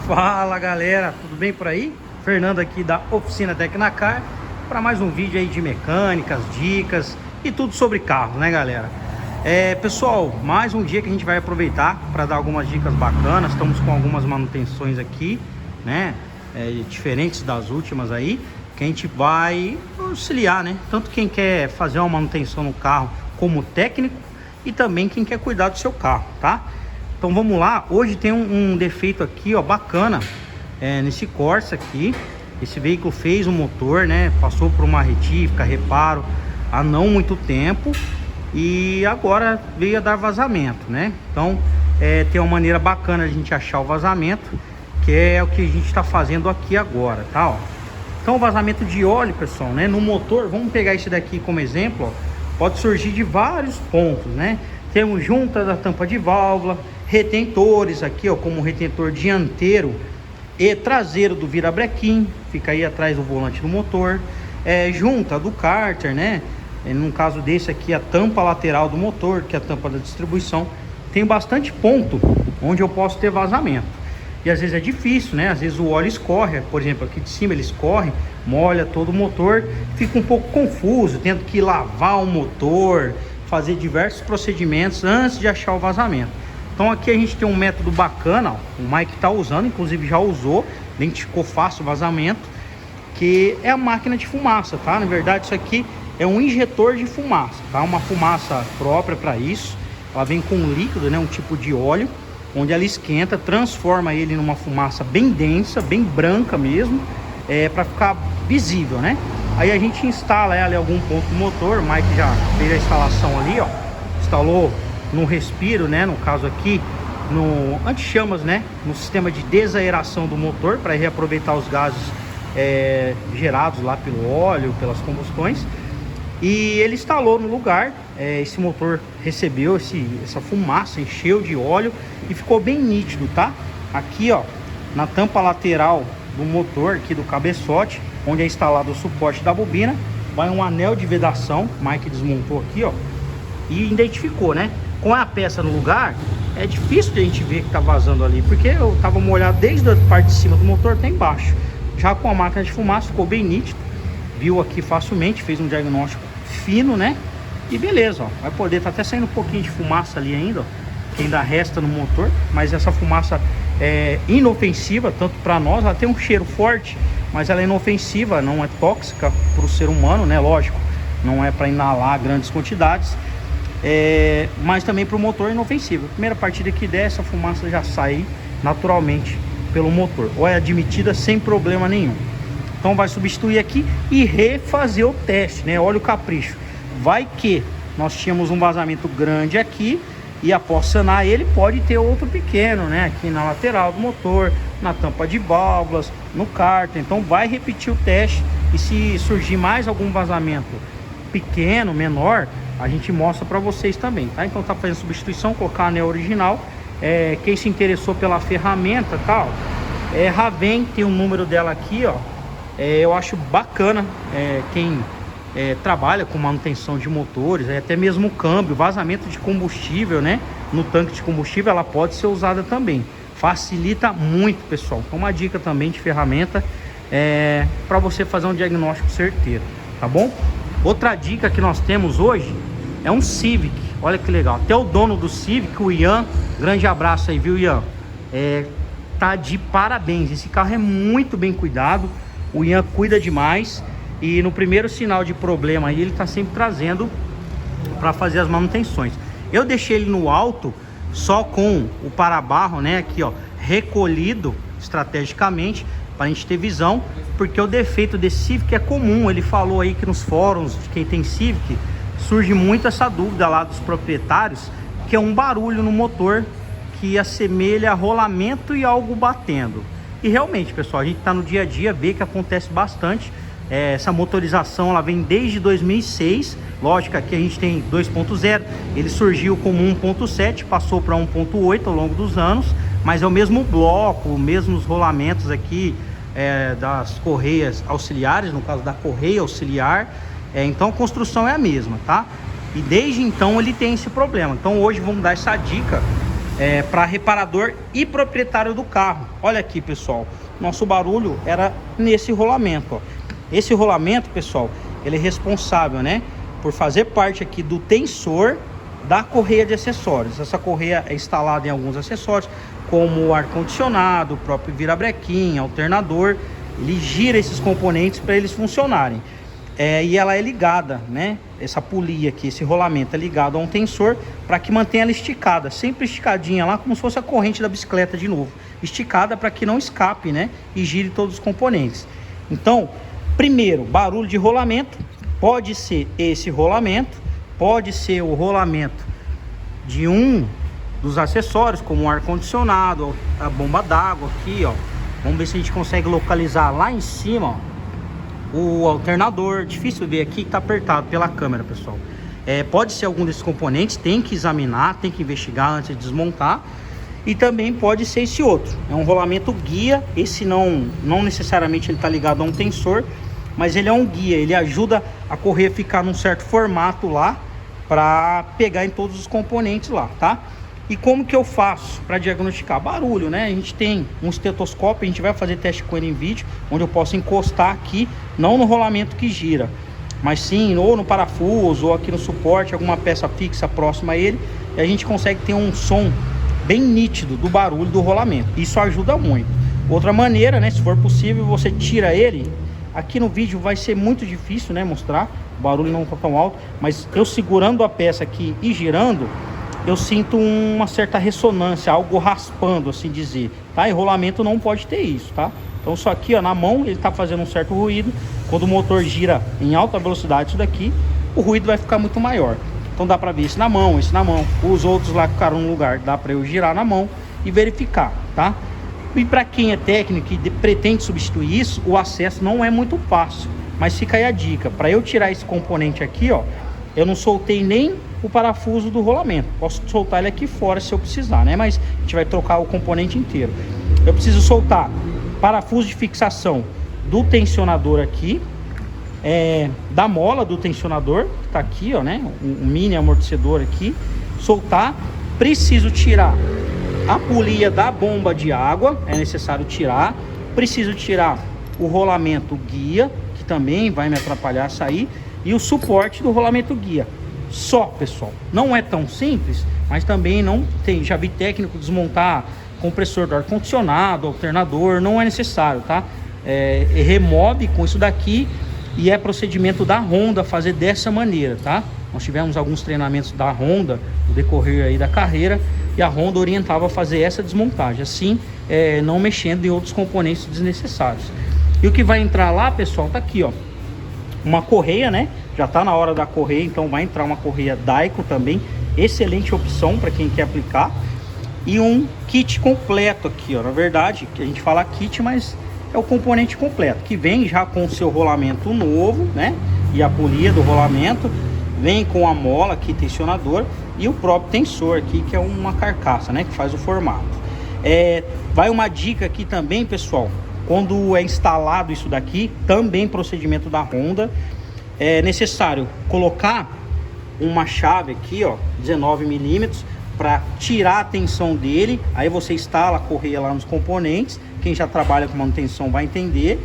Fala galera, tudo bem por aí? Fernando aqui da Oficina Tecnacar para mais um vídeo aí de mecânicas, dicas e tudo sobre carros, né galera? Pessoal, mais um dia que a gente vai aproveitar para dar algumas dicas bacanas. Estamos com algumas manutenções aqui, né? Diferentes das últimas aí, que a gente vai auxiliar, né? Tanto quem quer fazer uma manutenção no carro como técnico e também quem quer cuidar do seu carro, tá? Então vamos lá. Hoje tem um defeito aqui, ó, bacana, nesse Corsa aqui. Esse veículo fez um motor, né? Passou por uma retífica, reparo há não muito tempo e agora veio a dar vazamento, né? Então tem uma maneira bacana de a gente achar o vazamento, que é o que a gente está fazendo aqui agora, tá? Ó. Então, vazamento de óleo, pessoal, né? No motor, vamos pegar esse daqui como exemplo, ó. Pode surgir de vários pontos, né? Temos junta da tampa de válvula, retentores aqui, ó, como o retentor dianteiro e traseiro do virabrequim, fica aí atrás do volante do motor. Junta do cárter, né? No caso desse aqui, a tampa lateral do motor, que é a tampa da distribuição. Tem bastante ponto onde eu posso ter vazamento. E às vezes é difícil, né? Às vezes o óleo escorre, por exemplo, aqui de cima ele escorre, molha todo o motor, fica um pouco confuso, tendo que lavar o motor, fazer diversos procedimentos antes de achar o vazamento. Então aqui a gente tem um método bacana, ó, o Mike está usando, inclusive já usou, identificou fácil o vazamento, que é a máquina de fumaça, tá? Na verdade isso aqui é um injetor de fumaça, tá? Uma fumaça própria para isso. Ela vem com um líquido, né? Um tipo de óleo, onde ela esquenta, transforma ele numa fumaça bem densa, bem branca mesmo, para ficar visível, né? Aí a gente instala ela em algum ponto do motor. O Mike já fez a instalação ali, ó, instalou no respiro, né? No caso aqui, no anti-chamas, né? No sistema de desaeração do motor, para reaproveitar os gases gerados lá pelo óleo, pelas combustões. E ele instalou no lugar, esse motor recebeu essa fumaça, encheu de óleo e ficou bem nítido, tá? Aqui, ó, na tampa lateral do motor, aqui do cabeçote, onde é instalado o suporte da bobina, vai um anel de vedação. O Mike desmontou aqui, ó, e identificou, né? Com a peça no lugar, é difícil de a gente ver que tá vazando ali, porque eu tava molhado desde a parte de cima do motor até embaixo. Já com a máquina de fumaça ficou bem nítido, viu aqui facilmente, fez um diagnóstico fino, né? E beleza, ó, vai poder, tá até saindo um pouquinho de fumaça ali ainda, ó, que ainda resta no motor, mas essa fumaça é inofensiva, tanto para nós. Ela tem um cheiro forte, mas ela é inofensiva, não é tóxica para o ser humano, né? Lógico, não é para inalar grandes quantidades, mas também para o motor é inofensiva. A primeira partida que der, essa fumaça já sai naturalmente pelo motor, ou é admitida sem problema nenhum. Então vai substituir aqui e refazer o teste, né? Olha o capricho. Vai que nós tínhamos um vazamento grande aqui e após sanar ele pode ter outro pequeno, né? Aqui na lateral do motor, na tampa de válvulas, no cárter. Então vai repetir o teste e se surgir mais algum vazamento pequeno, menor, a gente mostra para vocês também, tá? Então tá fazendo substituição, colocar a anel original. Quem se interessou pela ferramenta, tal, Raven, tem o número dela aqui, ó. Eu acho bacana quem trabalha com manutenção de motores, até mesmo o câmbio, vazamento de combustível, né? No tanque de combustível, ela pode ser usada também. Facilita muito, pessoal. Então, uma dica também de ferramenta para você fazer um diagnóstico certeiro, tá bom? Outra dica que nós temos hoje é um Civic. Olha que legal. Até o dono do Civic, o Ian, grande abraço aí, viu, Ian? Tá de parabéns. Esse carro é muito bem cuidado. O Ian cuida demais e no primeiro sinal de problema aí ele tá sempre trazendo para fazer as manutenções. Eu deixei ele no alto só com o para-barro, né, aqui ó, recolhido estrategicamente para a gente ter visão, porque o defeito desse Civic é comum. Ele falou aí que nos fóruns de quem tem Civic surge muito essa dúvida lá dos proprietários, que é um barulho no motor que assemelha rolamento e algo batendo. E realmente, pessoal, a gente está no dia a dia, vê que acontece bastante. Essa motorização, ela vem desde 2006. Lógico, aqui a gente tem 2.0. Ele surgiu como 1.7, passou para 1.8 ao longo dos anos. Mas é o mesmo bloco, mesmos rolamentos aqui das correias auxiliares, no caso da correia auxiliar. Então a construção é a mesma, tá? E desde então ele tem esse problema. Então hoje vamos dar essa dica para reparador e proprietário do carro. Olha aqui, pessoal, nosso barulho era nesse rolamento, ó. Esse rolamento, pessoal, ele é responsável, né, por fazer parte aqui do tensor da correia de acessórios. Essa correia é instalada em alguns acessórios, como o ar-condicionado, o próprio virabrequim, alternador. Ele gira esses componentes para eles funcionarem. E ela é ligada, né? Essa polia aqui, esse rolamento é ligado a um tensor para que mantenha ela esticada, sempre esticadinha lá, como se fosse a corrente da bicicleta de novo, esticada para que não escape, né? E gire todos os componentes. Então, primeiro, barulho de rolamento, pode ser esse rolamento, pode ser o rolamento de um dos acessórios, como o ar-condicionado, a bomba d'água aqui, ó. Vamos ver se a gente consegue localizar lá em cima, ó, o alternador. Difícil ver aqui que tá apertado pela câmera, pessoal. Pode ser algum desses componentes, tem que examinar, tem que investigar antes de desmontar. E também pode ser esse outro, é um rolamento guia. Esse não necessariamente ele tá ligado a um tensor, mas ele é um guia, ele ajuda a correia a ficar num certo formato lá, para pegar em todos os componentes lá, tá? E como que eu faço para diagnosticar barulho, né? A gente tem um estetoscópio, a gente vai fazer teste com ele em vídeo, onde eu posso encostar aqui, não no rolamento que gira, mas sim ou no parafuso ou aqui no suporte, alguma peça fixa próxima a ele, e a gente consegue ter um som bem nítido do barulho do rolamento. Isso ajuda muito. Outra maneira, né, se for possível, você tira ele. Aqui no vídeo vai ser muito difícil, né, mostrar, o barulho não está tão alto, mas eu segurando a peça aqui e girando, eu sinto uma certa ressonância, algo raspando, assim dizer, tá? E rolamento não pode ter isso, tá? Então isso aqui, ó, na mão ele tá fazendo um certo ruído. Quando o motor gira em alta velocidade, isso daqui, o ruído vai ficar muito maior. Então dá para ver esse na mão, esse na mão. Os outros lá ficaram no lugar, dá para eu girar na mão e verificar, tá? E para quem é técnico e pretende substituir isso, o acesso não é muito fácil. Mas fica aí a dica, para eu tirar esse componente aqui, ó, eu não soltei nem o parafuso do rolamento. Posso soltar ele aqui fora se eu precisar, né? Mas a gente vai trocar o componente inteiro. Eu preciso soltar parafuso de fixação do tensionador aqui, da mola do tensionador, que tá aqui, ó, né? Um mini amortecedor aqui. Soltar. Preciso tirar a polia da bomba de água, é necessário tirar. Preciso tirar o rolamento guia, que também vai me atrapalhar a sair, e o suporte do rolamento guia. Só, pessoal, não é tão simples, mas também não tem, já vi técnico desmontar compressor do ar-condicionado, alternador, não é necessário, tá? Remove com isso daqui, e é procedimento da Honda fazer dessa maneira, tá? Nós tivemos alguns treinamentos da Honda no decorrer aí da carreira, e a Honda orientava a fazer essa desmontagem, assim, não mexendo em outros componentes desnecessários. E o que vai entrar lá, pessoal, tá aqui, ó, uma correia, né? Já tá na hora da correia, então vai entrar uma correia Daico também, excelente opção para quem quer aplicar. E um kit completo aqui, ó, na verdade, que a gente fala kit, mas é o componente completo, que vem já com o seu rolamento novo, né? E a polia do rolamento, vem com a mola aqui, tensionador, e o próprio tensor aqui, que é uma carcaça, né? Que faz o formato. Vai uma dica aqui também, pessoal, quando é instalado isso daqui, também procedimento da Honda, é necessário colocar uma chave aqui, ó, 19 milímetros, para tirar a tensão dele. Aí você instala a correia lá nos componentes, quem já trabalha com manutenção vai entender.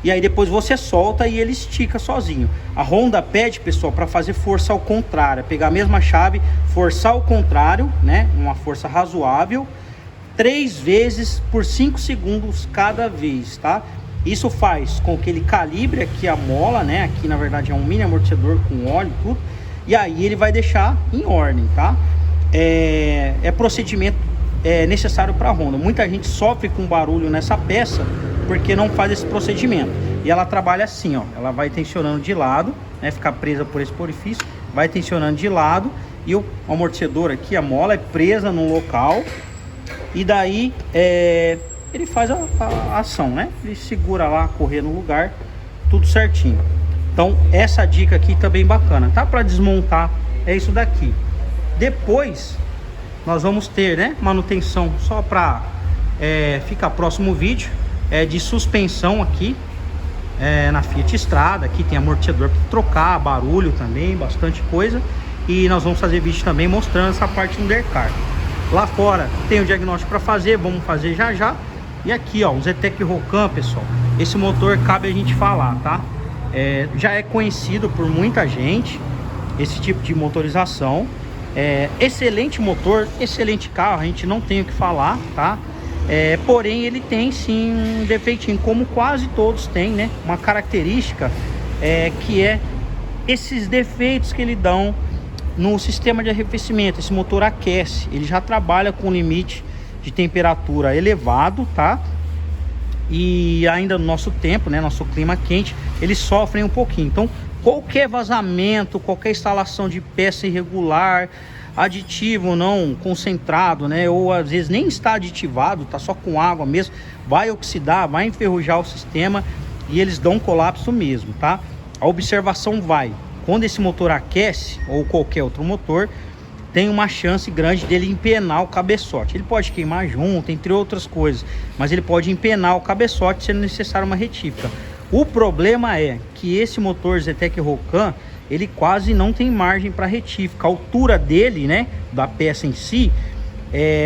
E aí depois você solta e ele estica sozinho. A Honda pede, pessoal, para fazer força ao contrário, pegar a mesma chave, forçar ao contrário, né, uma força razoável, 3 vezes por 5 segundos cada vez, tá? Isso faz com que ele calibre aqui a mola, né? Aqui na verdade é um mini amortecedor com óleo e tudo. E aí ele vai deixar em ordem, tá? Procedimento necessário para a Honda. Muita gente sofre com barulho nessa peça porque não faz esse procedimento. E ela trabalha assim, ó. Ela vai tensionando de lado, né? Ficar presa por esse orifício. Vai tensionando de lado. E o amortecedor aqui, a mola, é presa no local. E daí ele faz a ação, né? Ele segura lá, correr no lugar, tudo certinho. Então essa dica aqui também bacana, tá? Para desmontar é isso daqui. Depois nós vamos ter, né, manutenção só para ficar próximo vídeo, de suspensão aqui na Fiat Strada. Aqui tem amortecedor para trocar, barulho também, bastante coisa. E nós vamos fazer vídeo também mostrando essa parte undercar. Lá fora tem o diagnóstico para fazer, vamos fazer já já. E aqui, ó, o Zetec Rocan, pessoal. Esse motor cabe a gente falar, tá? Já é conhecido por muita gente esse tipo de motorização. Excelente motor, excelente carro, a gente não tem o que falar, tá? Porém ele tem sim um defeitinho, como quase todos têm, né? Uma característica que é esses defeitos que ele dão no sistema de arrefecimento. Esse motor aquece, ele já trabalha com limite de temperatura elevado, tá? E ainda no nosso tempo, né, nosso clima quente, eles sofrem um pouquinho. Então qualquer vazamento, qualquer instalação de peça irregular, aditivo não concentrado, né, ou às vezes nem está aditivado, tá só com água mesmo, vai oxidar, vai enferrujar o sistema e eles dão colapso mesmo, tá? A observação vai: quando esse motor aquece, ou qualquer outro motor, tem uma chance grande dele empenar o cabeçote. Ele pode queimar junto, entre outras coisas, mas ele pode empenar o cabeçote, sendo necessário uma retífica. O problema é que esse motor Zetec Rocan, ele quase não tem margem para retífica. A altura dele, né, da peça em si,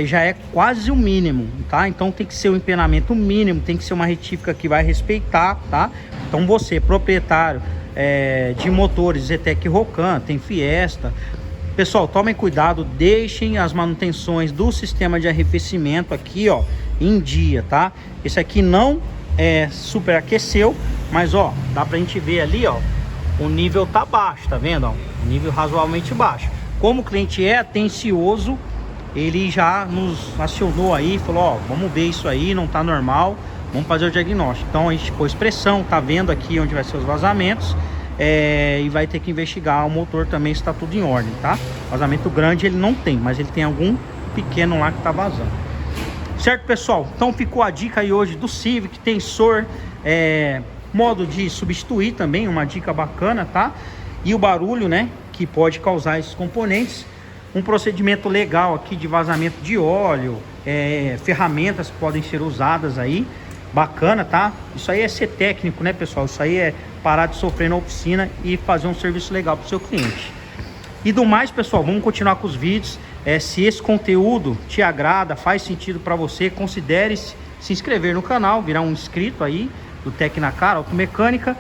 já é quase o mínimo, tá? Então tem que ser um empenamento mínimo, tem que ser uma retífica que vai respeitar, tá? Então você, proprietário de motores Zetec Rocan, tem Fiesta, pessoal, tomem cuidado, deixem as manutenções do sistema de arrefecimento aqui, ó, em dia, tá? Esse aqui não superaqueceu, mas ó, dá pra gente ver ali, ó, o nível tá baixo, tá vendo, ó? O nível razoavelmente baixo. Como o cliente é atencioso, ele já nos acionou aí, falou, ó, vamos ver isso aí, não tá normal, vamos fazer o diagnóstico. Então a gente pôs pressão, tá vendo aqui onde vai ser os vazamentos, e vai ter que investigar o motor também se tá tudo em ordem, tá? Vazamento grande ele não tem, mas ele tem algum pequeno lá que tá vazando. Certo, pessoal? Então ficou a dica aí hoje do Civic, tensor, modo de substituir também, uma dica bacana, tá? E o barulho, né, que pode causar esses componentes. Um procedimento legal aqui de vazamento de óleo, ferramentas que podem ser usadas aí, bacana, tá? Isso aí é ser técnico, né, pessoal? Isso aí é parar de sofrer na oficina e fazer um serviço legal para o seu cliente. E do mais, pessoal, vamos continuar com os vídeos. Se esse conteúdo te agrada, faz sentido para você, considere se inscrever no canal, virar um inscrito aí do Tecnacar Automecânica,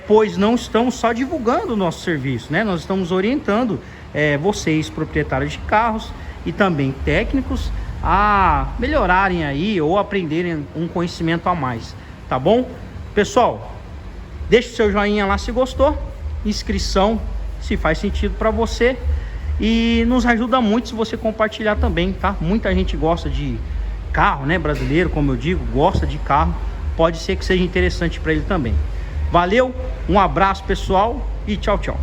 pois não estamos só divulgando o nosso serviço, né? Nós estamos orientando vocês, proprietários de carros e também técnicos, a melhorarem aí ou aprenderem um conhecimento a mais, tá bom? Pessoal, deixe o seu joinha lá se gostou, inscrição se faz sentido para você, e nos ajuda muito se você compartilhar também, tá? Muita gente gosta de carro, né? Brasileiro, como eu digo, gosta de carro, pode ser que seja interessante para ele também. Valeu, um abraço, pessoal, e tchau, tchau.